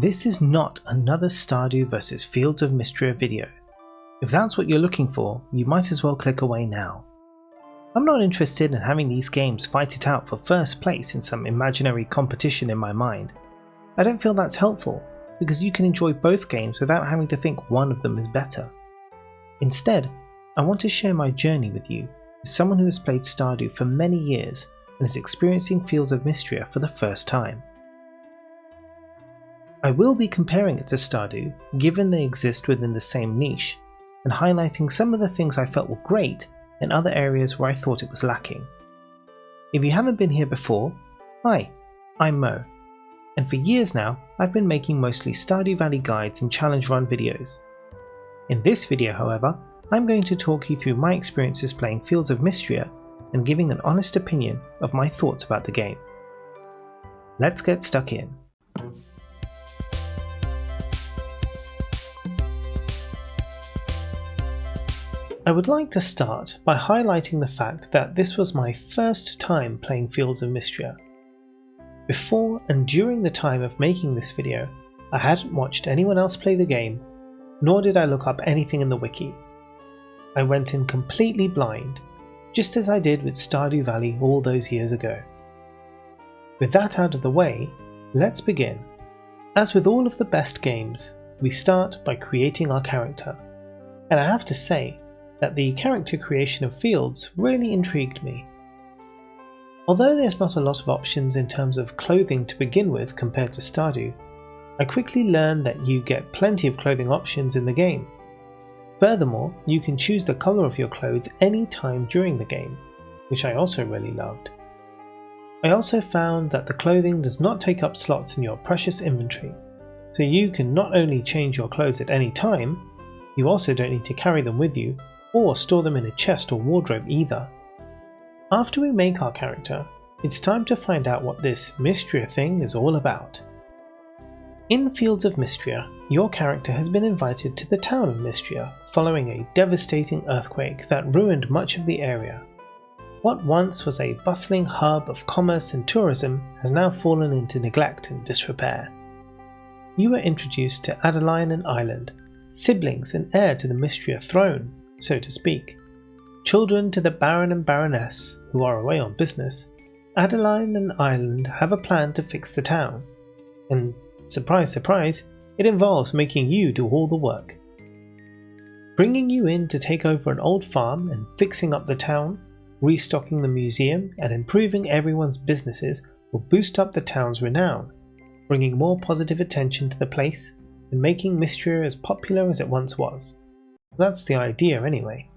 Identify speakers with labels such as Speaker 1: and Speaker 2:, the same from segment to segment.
Speaker 1: This is not another Stardew vs Fields of Mistria video. If that's what you're looking for, you might as well click away now. I'm not interested in having these games fight it out for first place in some imaginary competition in my mind. I don't feel that's helpful, because you can enjoy both games without having to think one of them is better. Instead, I want to share my journey with you as someone who has played Stardew for many years and is experiencing Fields of Mistria for the first time. I will be comparing it to Stardew, given they exist within the same niche, and highlighting some of the things I felt were great and other areas where I thought it was lacking. If you haven't been here before, hi, I'm Mo, and for years now I've been making mostly Stardew Valley guides and challenge run videos. In this video, however, I'm going to talk you through my experiences playing Fields of Mistria and giving an honest opinion of my thoughts about the game. Let's get stuck in. I would like to start by highlighting the fact that this was my first time playing Fields of Mistria. Before and during the time of making this video, I hadn't watched anyone else play the game, nor did I look up anything in the wiki. I went in completely blind, just as I did with Stardew Valley all those years ago. With that out of the way, let's begin. As with all of the best games, we start by creating our character, and I have to say that the character creation of Fields really intrigued me. Although there's not a lot of options in terms of clothing to begin with compared to Stardew, I quickly learned that you get plenty of clothing options in the game. Furthermore, you can choose the colour of your clothes any time during the game, which I also really loved. I also found that the clothing does not take up slots in your precious inventory, so you can not only change your clothes at any time, you also don't need to carry them with you or store them in a chest or wardrobe either. After we make our character, it's time to find out what this Mistria thing is all about. In Fields of Mistria, your character has been invited to the town of Mistria following a devastating earthquake that ruined much of the area. What once was a bustling hub of commerce and tourism has now fallen into neglect and disrepair. You were introduced to Addict Island, siblings and heir to the Mistria throne, so to speak. Children to the Baron and Baroness, who are away on business. Addict Island have a plan to fix the town, and surprise surprise, it involves making you do all the work. Bringing you in to take over an old farm and fixing up the town, restocking the museum and improving everyone's businesses will boost up the town's renown, bringing more positive attention to the place and making Mistria as popular as it once was. That's the idea anyway.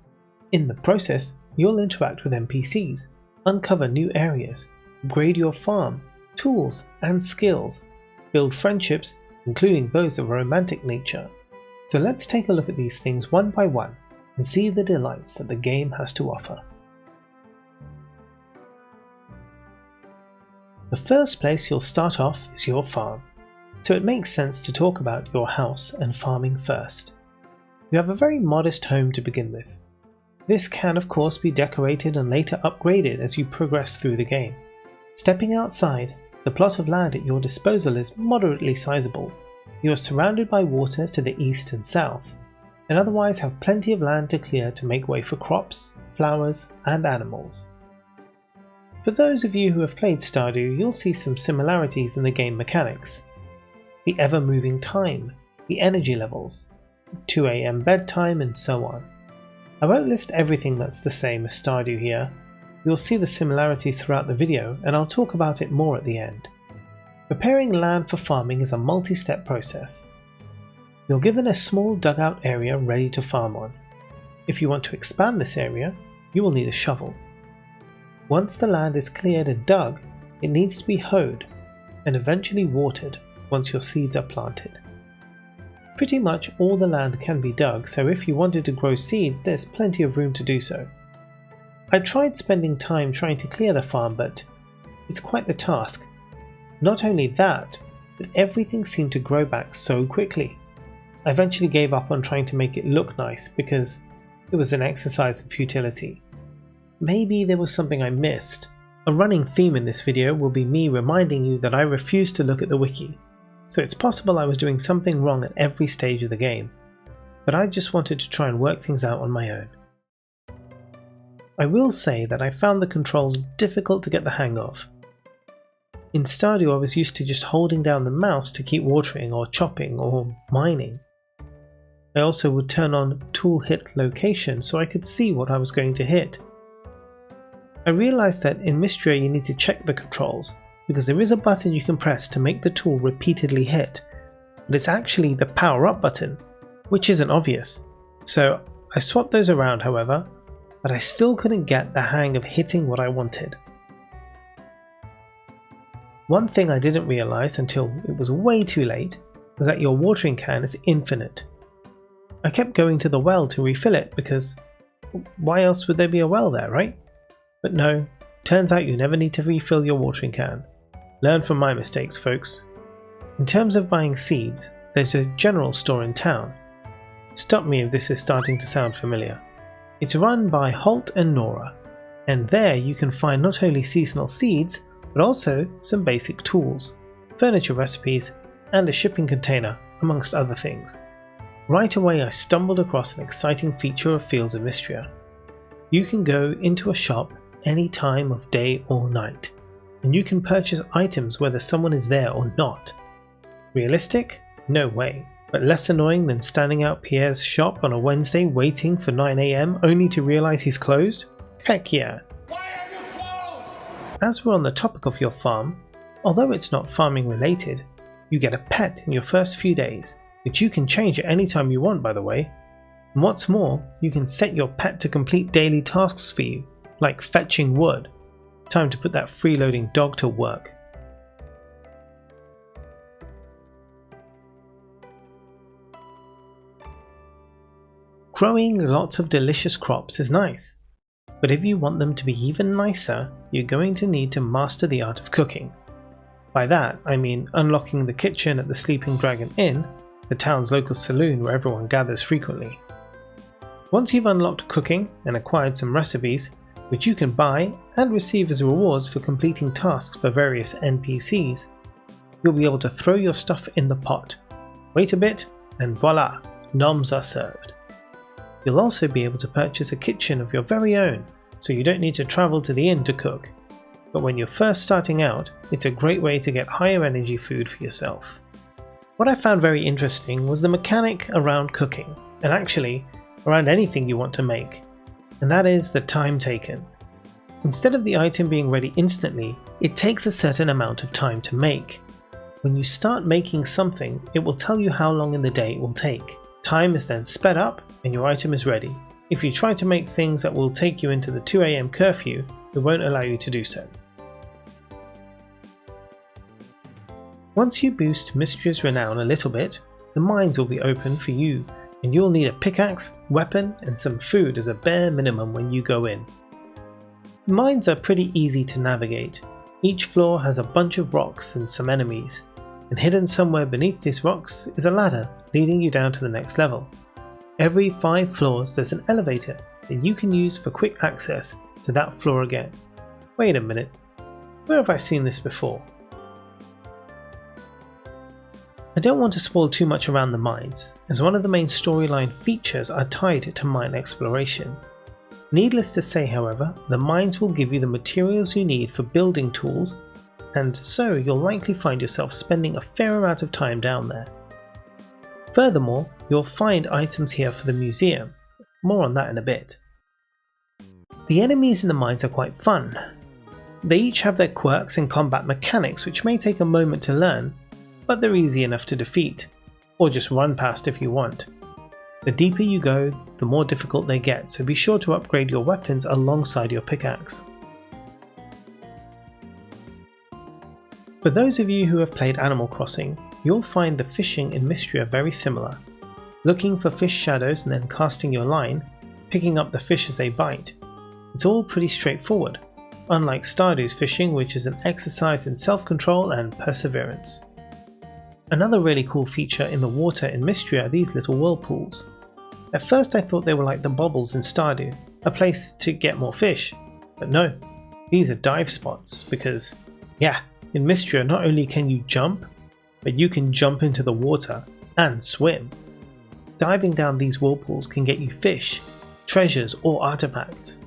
Speaker 1: In the process, you'll interact with NPCs, uncover new areas, upgrade your farm, tools and skills, build friendships, including those of a romantic nature. So let's take a look at these things one by one and see the delights that the game has to offer. The first place you'll start off is your farm, so it makes sense to talk about your house and farming first. You have a very modest home to begin with. This can of course be decorated and later upgraded as you progress through the game. Stepping outside, the plot of land at your disposal is moderately sizable. You are surrounded by water to the east and south, and otherwise have plenty of land to clear to make way for crops, flowers, and animals. For those of you who have played Stardew, you'll see some similarities in the game mechanics. The ever-moving time, the energy levels, 2 AM bedtime, and so on. I won't list everything that's the same as Stardew here. You'll see the similarities throughout the video, and I'll talk about it more at the end. Preparing land for farming is a multi-step process. You're given a small dugout area ready to farm on. If you want to expand this area, you will need a shovel. Once the land is cleared and dug, it needs to be hoed and eventually watered once your seeds are planted. Pretty much all the land can be dug, so if you wanted to grow seeds, there's plenty of room to do so. I tried spending time trying to clear the farm, but it's quite the task. Not only that, but everything seemed to grow back so quickly. I eventually gave up on trying to make it look nice because it was an exercise in futility. Maybe there was something I missed. A running theme in this video will be me reminding you that I refuse to look at the wiki. so it's possible I was doing something wrong at every stage of the game, but I just wanted to try and work things out on my own. I will say that I found the controls difficult to get the hang of. In Stardew I was used to just holding down the mouse to keep watering or chopping or mining. I also would turn on tool hit location so I could see what I was going to hit. I realised that in Mistria you need to check the controls, because there is a button you can press to make the tool repeatedly hit, but it's actually the power up button, which isn't obvious. So I swapped those around however, but I still couldn't get the hang of hitting what I wanted. One thing I didn't realise until it was way too late was that your watering can is infinite. I kept going to the well to refill it because why else would there be a well there, right? But no, turns out you never need to refill your watering can. Learn from my mistakes, folks. In terms of buying seeds, there's a general store in town. Stop me if this is starting to sound familiar. It's run by Holt and Nora, and there you can find not only seasonal seeds, but also some basic tools, furniture recipes, and a shipping container, amongst other things. Right away I stumbled across an exciting feature of Fields of Mistria. You can go into a shop any time of day or night, and you can purchase items whether someone is there or not. Realistic? No way, but less annoying than standing out Pierre's shop on a Wednesday waiting for 9 AM only to realise he's closed? Heck yeah! As we're on the topic of your farm, although it's not farming related, you get a pet in your first few days, which you can change at any time you want by the way. And what's more, you can set your pet to complete daily tasks for you, like fetching wood. Time to put that freeloading dog to work. Growing lots of delicious crops is nice, but if you want them to be even nicer, you're going to need to master the art of cooking. By that, I mean unlocking the kitchen at the Sleeping Dragon Inn, the town's local saloon where everyone gathers frequently. Once you've unlocked cooking and acquired some recipes, which you can buy and receive as rewards for completing tasks for various NPCs, you'll be able to throw your stuff in the pot, wait a bit, and voila, noms are served. You'll also be able to purchase a kitchen of your very own, so you don't need to travel to the inn to cook. But when you're first starting out, it's a great way to get higher energy food for yourself. What I found very interesting was the mechanic around cooking, and actually around anything you want to make, and that is the time taken. Instead of the item being ready instantly, it takes a certain amount of time to make. When you start making something, it will tell you how long in the day it will take. Time is then sped up and your item is ready. If you try to make things that will take you into the 2 AM curfew, it won't allow you to do so. Once you boost Mistria's renown a little bit, the mines will be open for you, and you'll need a pickaxe, weapon, and some food as a bare minimum when you go in. The mines are pretty easy to navigate. Each floor has a bunch of rocks and some enemies, and hidden somewhere beneath these rocks is a ladder leading you down to the next level. Every 5 floors there's an elevator that you can use for quick access to that floor again. Wait a minute, where have I seen this before? I don't want to spoil too much around the mines, as one of the main storyline features are tied to mine exploration. Needless to say however, the mines will give you the materials you need for building tools, and so you'll likely find yourself spending a fair amount of time down there. Furthermore, you'll find items here for the museum, more on that in a bit. The enemies in the mines are quite fun. They each have their quirks and combat mechanics which may take a moment to learn, but they're easy enough to defeat, or just run past if you want. The deeper you go, the more difficult they get, so be sure to upgrade your weapons alongside your pickaxe. For those of you who have played Animal Crossing, you'll find the fishing in Mistria very similar. Looking for fish shadows and then casting your line, picking up the fish as they bite. It's all pretty straightforward, unlike Stardew's fishing, which is an exercise in self-control and perseverance. Another really cool feature in the water in Mistria are these little whirlpools. At first I thought they were like the bubbles in Stardew, a place to get more fish, but no, these are dive spots because, yeah, in Mistria not only can you jump, but you can jump into the water and swim. Diving down these whirlpools can get you fish, treasures or artifacts.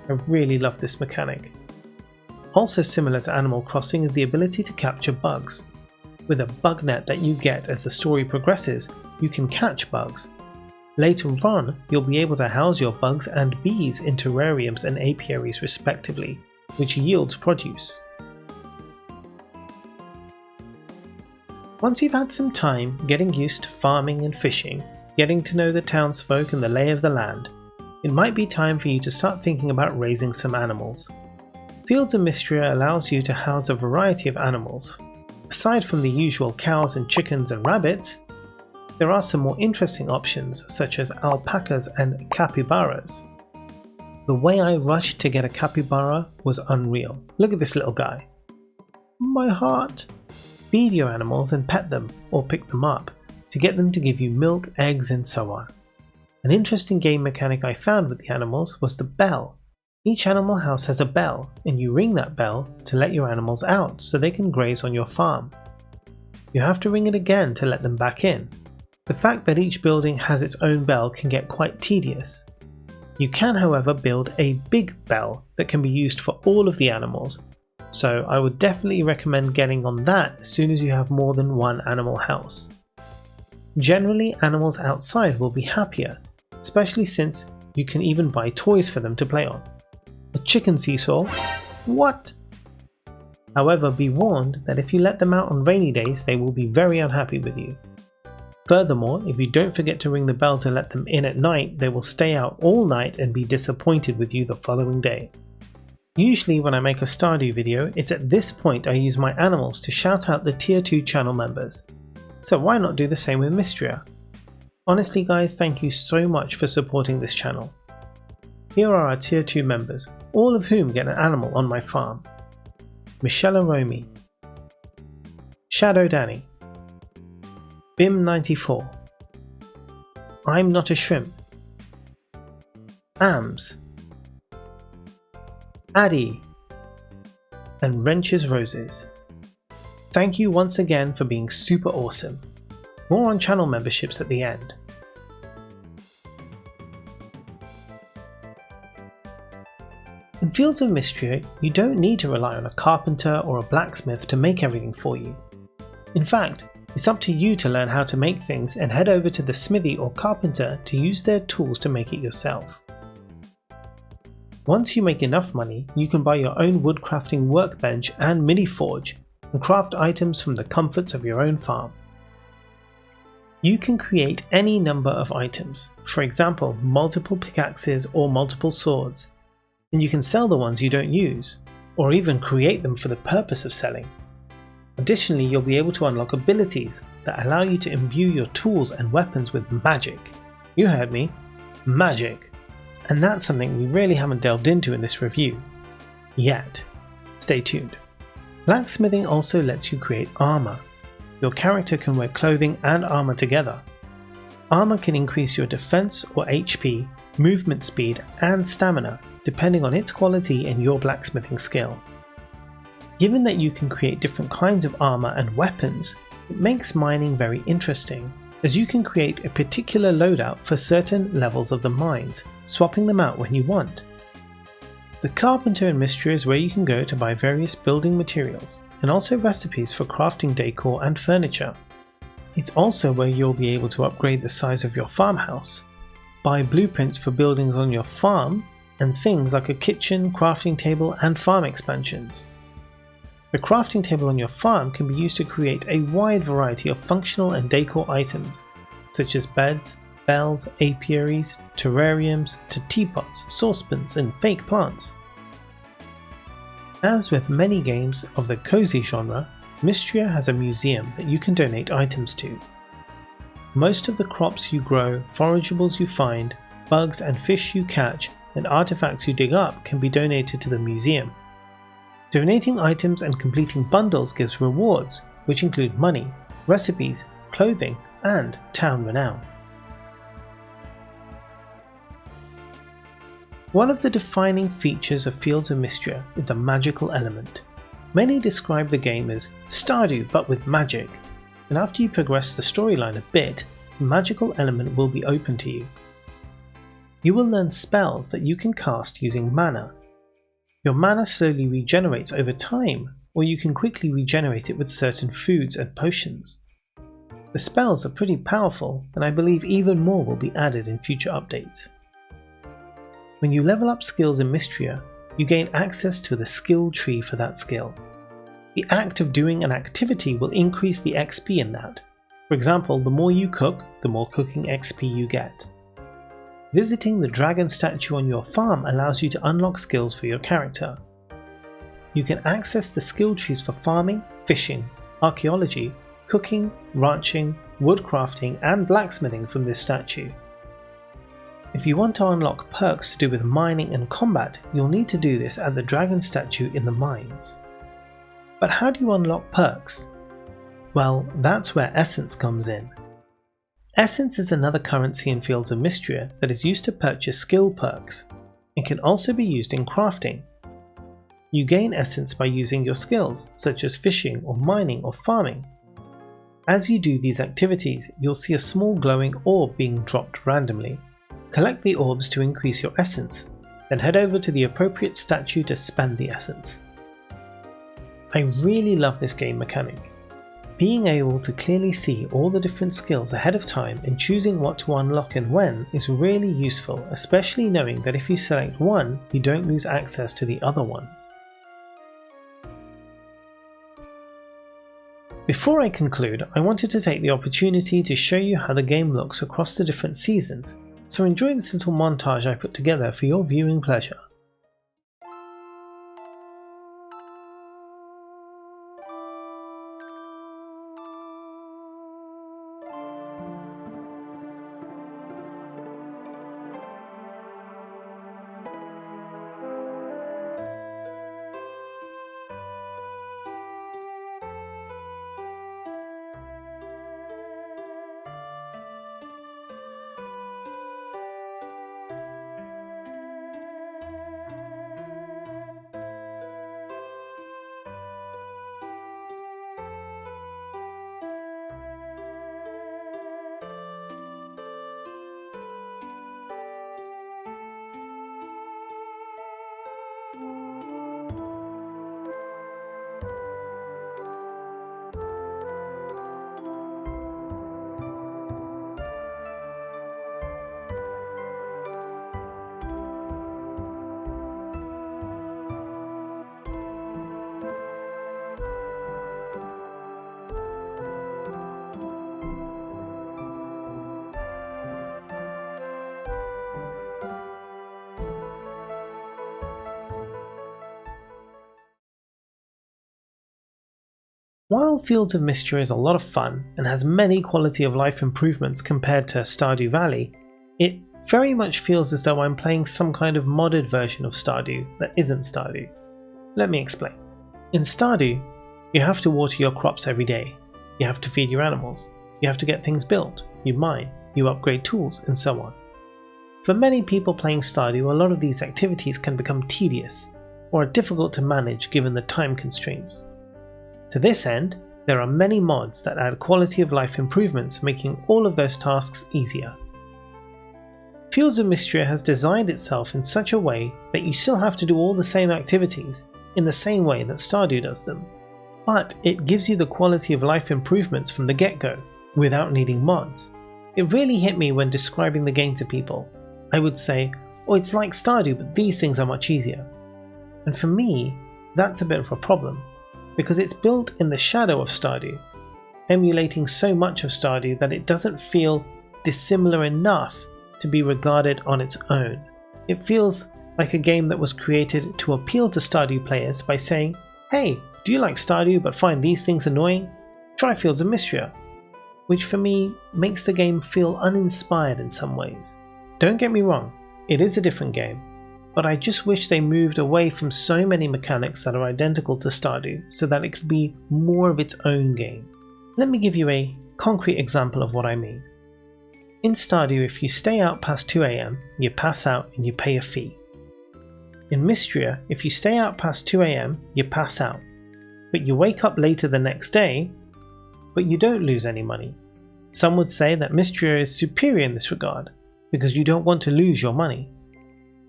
Speaker 1: I really love this mechanic. Also similar to Animal Crossing is the ability to capture bugs. With a bug net that you get as the story progresses, you can catch bugs. Later on, you'll be able to house your bugs and bees in terrariums and apiaries respectively, which yields produce. Once you've had some time getting used to farming and fishing, getting to know the townsfolk and the lay of the land, it might be time for you to start thinking about raising some animals. Fields of Mistria allows you to house a variety of animals. Aside from the usual cows and chickens and rabbits, there are some more interesting options such as alpacas and capybaras. The way I rushed to get a capybara was unreal. Look at this little guy. My heart! Feed your animals and pet them or pick them up to get them to give you milk, eggs and so on. An interesting game mechanic I found with the animals was the bell. Each animal house has a bell and you ring that bell to let your animals out so they can graze on your farm. You have to ring it again to let them back in. The fact that each building has its own bell can get quite tedious. You can, however, build a big bell that can be used for all of the animals, so I would definitely recommend getting on that as soon as you have more than one animal house. Generally, animals outside will be happier, especially since you can even buy toys for them to play on. A chicken seesaw? What? However, be warned that if you let them out on rainy days, they will be very unhappy with you. Furthermore, if you don't forget to ring the bell to let them in at night, they will stay out all night and be disappointed with you the following day. Usually when I make a Stardew video, it's at this point I use my animals to shout out the tier 2 channel members. So why not do the same with Mistria? Honestly guys, thank you so much for supporting this channel. Here are our tier 2 members, all of whom get an animal on my farm. Michelle Romy, Shadow Danny, Bim94, I'm Not a Shrimp, Ams, Addy, and Wrenches Roses. Thank you once again for being super awesome. More on channel memberships at the end. In Fields of Mistria, you don't need to rely on a carpenter or a blacksmith to make everything for you. In fact, it's up to you to learn how to make things and head over to the smithy or carpenter to use their tools to make it yourself. Once you make enough money, you can buy your own woodcrafting workbench and mini forge and craft items from the comforts of your own farm. You can create any number of items, for example multiple pickaxes or multiple swords, and you can sell the ones you don't use, or even create them for the purpose of selling. Additionally, you'll be able to unlock abilities that allow you to imbue your tools and weapons with magic. You heard me, magic. And that's something we really haven't delved into in this review. Yet. Stay tuned. Blacksmithing also lets you create armor. Your character can wear clothing and armor together. Armor can increase your defense or HP, movement speed and stamina depending on its quality and your blacksmithing skill. Given that you can create different kinds of armor and weapons, it makes mining very interesting, as you can create a particular loadout for certain levels of the mines, swapping them out when you want. The Carpenter in Mistria is where you can go to buy various building materials, and also recipes for crafting decor and furniture. It's also where you'll be able to upgrade the size of your farmhouse, buy blueprints for buildings on your farm, and things like a kitchen, crafting table and farm expansions. The crafting table on your farm can be used to create a wide variety of functional and decor items, such as beds, bells, apiaries, terrariums, to teapots, saucepans and fake plants. As with many games of the cozy genre, Mistria has a museum that you can donate items to. Most of the crops you grow, forageables you find, bugs and fish you catch, and artifacts you dig up can be donated to the museum. Donating items and completing bundles gives rewards, which include money, recipes, clothing, and town renown. One of the defining features of Fields of Mistria is the magical element. Many describe the game as Stardew but with magic, and after you progress the storyline a bit, a magical element will be open to you. You will learn spells that you can cast using mana. Your mana slowly regenerates over time, or you can quickly regenerate it with certain foods and potions. The spells are pretty powerful, and I believe even more will be added in future updates. When you level up skills in Mistria, you gain access to the skill tree for that skill. The act of doing an activity will increase the XP in that. For example, the more you cook, the more cooking XP you get. Visiting the dragon statue on your farm allows you to unlock skills for your character. You can access the skill trees for farming, fishing, archaeology, cooking, ranching, woodcrafting, and blacksmithing from this statue. If you want to unlock perks to do with mining and combat, you'll need to do this at the dragon statue in the mines. But how do you unlock perks? Well, that's where essence comes in. Essence is another currency in Fields of Mistria that is used to purchase skill perks. It can also be used in crafting. You gain essence by using your skills, such as fishing or mining or farming. As you do these activities, you'll see a small glowing orb being dropped randomly. Collect the orbs to increase your essence, then head over to the appropriate statue to spend the essence. I really love this game mechanic. Being able to clearly see all the different skills ahead of time and choosing what to unlock and when is really useful, especially knowing that if you select one, you don't lose access to the other ones. Before I conclude, I wanted to take the opportunity to show you how the game looks across the different seasons, so enjoy this little montage I put together for your viewing pleasure. While Fields of Mistria is a lot of fun and has many quality of life improvements compared to Stardew Valley, it very much feels as though I'm playing some kind of modded version of Stardew that isn't Stardew. Let me explain. In Stardew, you have to water your crops every day, you have to feed your animals, you have to get things built, you mine, you upgrade tools, and so on. For many people playing Stardew, a lot of these activities can become tedious, or are difficult to manage given the time constraints. To this end, there are many mods that add quality of life improvements, making all of those tasks easier. Fields of Mistria has designed itself in such a way that you still have to do all the same activities in the same way that Stardew does them, but it gives you the quality of life improvements from the get-go, without needing mods. It really hit me when describing the game to people. I would say, oh, it's like Stardew, but these things are much easier. And for me, that's a bit of a problem, because it's built in the shadow of Stardew, emulating so much of Stardew that it doesn't feel dissimilar enough to be regarded on its own. It feels like a game that was created to appeal to Stardew players by saying, hey, do you like Stardew but find these things annoying? Try Fields of Mistria, which for me makes the game feel uninspired in some ways. Don't get me wrong, it is a different game, but I just wish they moved away from so many mechanics that are identical to Stardew so that it could be more of its own game. Let me give you a concrete example of what I mean. In Stardew, if you stay out past 2 AM, you pass out and you pay a fee. In Mistria, if you stay out past 2 AM, you pass out, but you wake up later the next day, but you don't lose any money. Some would say that Mistria is superior in this regard, because you don't want to lose your money.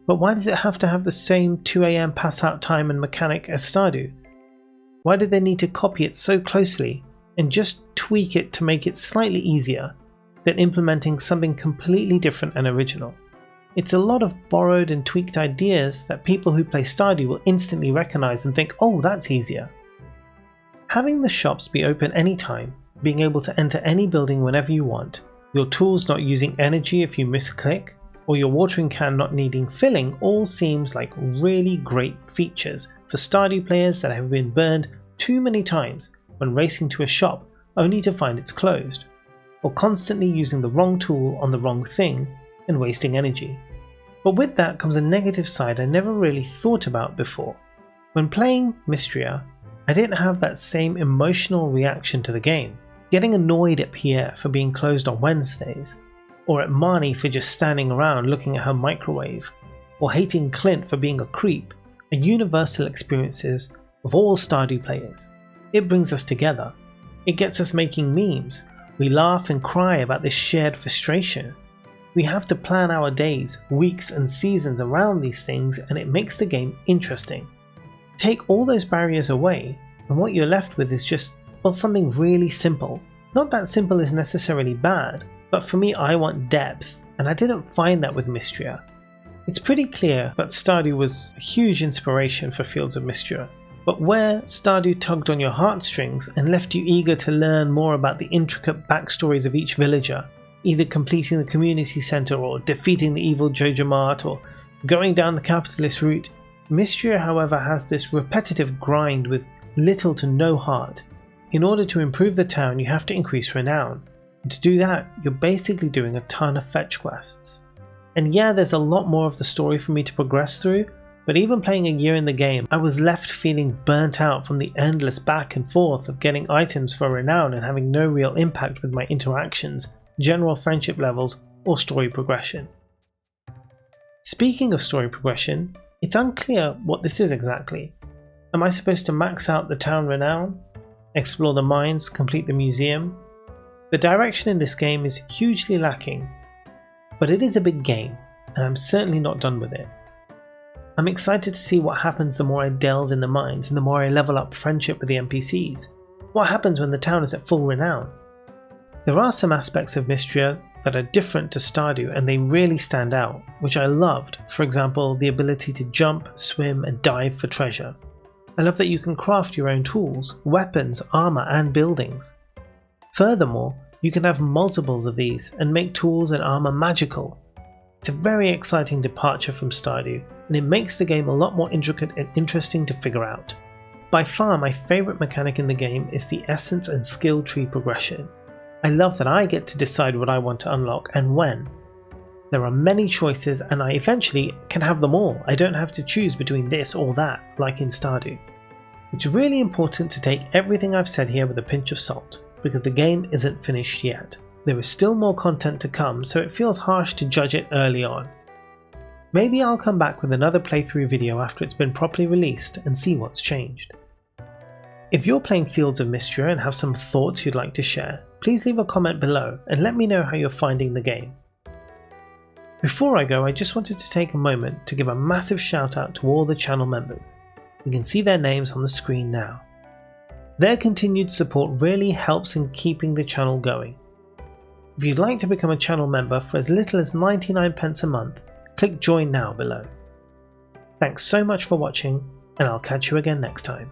Speaker 1: But why does it have to have the same 2 AM pass out time and mechanic as Stardew? Why did they need to copy it so closely and just tweak it to make it slightly easier than implementing something completely different and original? It's a lot of borrowed and tweaked ideas that people who play Stardew will instantly recognize and think, oh, that's easier. Having the shops be open anytime, being able to enter any building whenever you want, your tools not using energy if you miss a click, or your watering can not needing filling all seems like really great features for Stardew players that have been burned too many times when racing to a shop only to find it's closed, or constantly using the wrong tool on the wrong thing and wasting energy. But with that comes a negative side I never really thought about before. When playing Mistria, I didn't have that same emotional reaction to the game, getting annoyed at Pierre for being closed on Wednesdays, or at Marnie for just standing around looking at her microwave, or hating Clint for being a creep, are universal experiences of all Stardew players. It brings us together. It gets us making memes. We laugh and cry about this shared frustration. We have to plan our days, weeks and seasons around these things, and it makes the game interesting. Take all those barriers away, and what you're left with is just, well, something really simple. Not that simple is necessarily bad, but for me I want depth, and I didn't find that with Mistria. It's pretty clear that Stardew was a huge inspiration for Fields of Mistria, but where Stardew tugged on your heartstrings and left you eager to learn more about the intricate backstories of each villager, either completing the community centre or defeating the evil Jojo Mart or going down the capitalist route, Mistria however has this repetitive grind with little to no heart. In order to improve the town you have to increase renown, and to do that you're basically doing a ton of fetch quests. And yeah, there's a lot more of the story for me to progress through, but even playing a year in the game I was left feeling burnt out from the endless back and forth of getting items for renown and having no real impact with my interactions, general friendship levels, or story progression. Speaking of story progression, it's unclear what this is exactly. Am I supposed to max out the town renown? Explore the mines, complete the museum? The direction in this game is hugely lacking, but it is a big game, and I'm certainly not done with it. I'm excited to see what happens the more I delve in the mines and the more I level up friendship with the NPCs. What happens when the town is at full renown? There are some aspects of Mistria that are different to Stardew and they really stand out, which I loved. For example, the ability to jump, swim and dive for treasure. I love that you can craft your own tools, weapons, armor and buildings. Furthermore, you can have multiples of these and make tools and armor magical. It's a very exciting departure from Stardew and it makes the game a lot more intricate and interesting to figure out. By far my favourite mechanic in the game is the essence and skill tree progression. I love that I get to decide what I want to unlock and when. There are many choices and I eventually can have them all. I don't have to choose between this or that like in Stardew. It's really important to take everything I've said here with a pinch of salt because the game isn't finished yet. There is still more content to come, so it feels harsh to judge it early on. Maybe I'll come back with another playthrough video after it's been properly released and see what's changed. If you're playing Fields of Mistria and have some thoughts you'd like to share, please leave a comment below and let me know how you're finding the game. Before I go, I just wanted to take a moment to give a massive shout out to all the channel members. You can see their names on the screen now. Their continued support really helps in keeping the channel going. If you'd like to become a channel member for as little as 99p a month, click join now below. Thanks so much for watching and I'll catch you again next time.